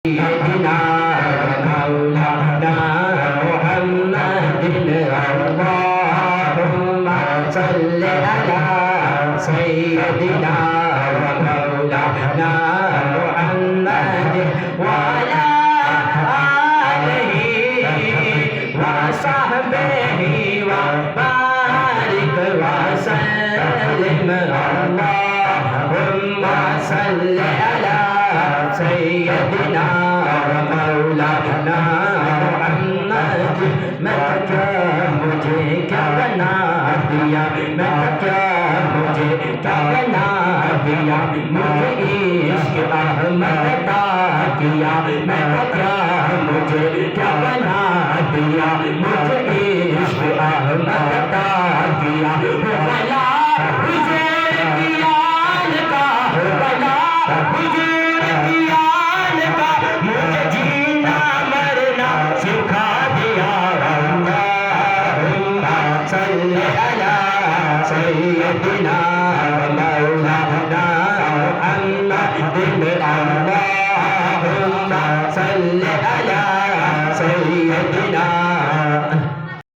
سيدنا ومولانا محمد اللهم صل على سيدنا ومولانا محمد وعلى آله وصحبه وبارك وسلم اللهم صل على سيدنا ومولانا محمد मैं क्या मुझे क्या बना दिया मैं क्या मुझे क्या बना दिया मुझे इश्क अहमद अता किया मैं क्या मुझे क्या बना दिया मुझे इश्क अहमद अता किया भला मुझे कियाल का भला मुझे سيدنا